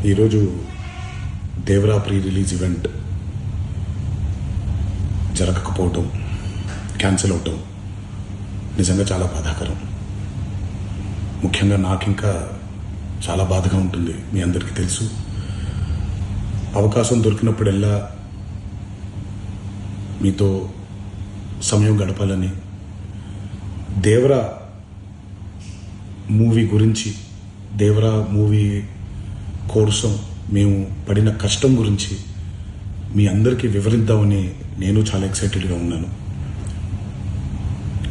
ఈరోజు Devara pre release event జరగకపోవటం, cancel అవటం నిజంగా చాలా బాధాకరం. ముఖ్యంగా నాకు ఇంకా చాలా బాధగా ఉంటుంది. మీ అందరికీ తెలుసు, అవకాశం దొరికినప్పుడల్లా మీతో సమయం గడపాలని, దేవరా మూవీ గురించి, దేవరా మూవీ కోసం మేము పడిన కష్టం గురించి మీ అందరికీ వివరిద్దామని నేను చాలా ఎక్సైటెడ్గా ఉన్నాను.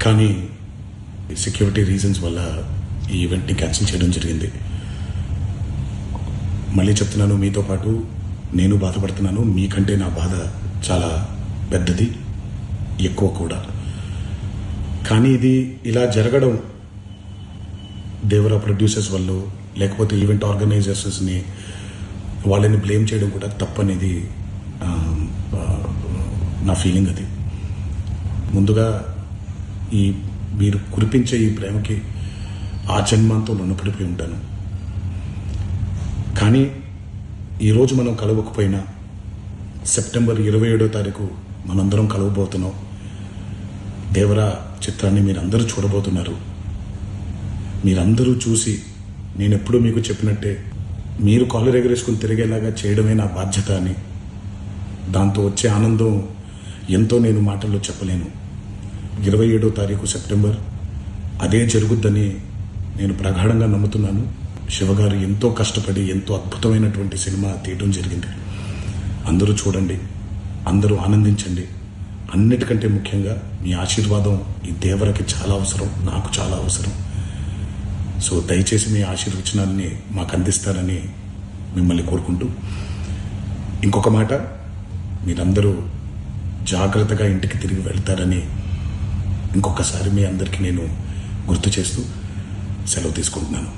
కానీ సెక్యూరిటీ రీజన్స్ వల్ల ఈ ఈవెంట్ని క్యాన్సిల్ చేయడం జరిగింది. మళ్ళీ చెప్తున్నాను, మీతో పాటు నేను బాధపడుతున్నాను. మీకంటే నా బాధ చాలా పెద్దది, ఎక్కువ కూడా. కానీ ఇది ఇలా జరగడం దేవరా ప్రొడ్యూసర్స్ వల్ల, లేకపోతే ఈవెంట్ ఆర్గనైజర్స్ని వాళ్ళని బ్లేమ్ చేయడం కూడా తప్పనేది నా ఫీలింగ్. అది ముందుగా మీరు కురిపించే ఈ ప్రేమకి ఆ జన్మంతో రుణపడిపోయి ఉంటాను. కానీ ఈరోజు మనం కలవకపోయినా సెప్టెంబర్ 27వ తారీఖు మనందరం కలవబోతున్నాం. దేవరా చిత్రాన్ని మీరందరూ చూడబోతున్నారు. మీరందరూ చూసి, నేను ఎప్పుడూ మీకు చెప్పినట్టే, మీరు కాలర్ ఎగరేసుకుని తిరిగేలాగా చేయడమే నా బాధ్యత అని, దాంతో వచ్చే ఆనందం ఎంతో నేను మాటల్లో చెప్పలేను. 27వ తారీఖు సెప్టెంబర్ అదే జరుగుద్దని నేను ప్రగాఢంగా నమ్ముతున్నాను. శివగారు ఎంతో కష్టపడి ఎంతో అద్భుతమైనటువంటి సినిమా తీయడం జరిగింది. అందరూ చూడండి, అందరూ ఆనందించండి. అన్నిటికంటే ముఖ్యంగా మీ ఆశీర్వాదం ఈ దేవరకి చాలా అవసరం, నాకు చాలా అవసరం. సో దయచేసి మీ ఆశీర్వచనాన్ని మాకు అందిస్తారని మిమ్మల్ని కోరుకుంటూ, ఇంకొక మాట, మీరందరూ జాగ్రత్తగా ఇంటికి తిరిగి వెళ్తారని ఇంకొకసారి మీ అందరికీ నేను గుర్తు చేస్తూ సెలవు తీసుకుంటున్నాను.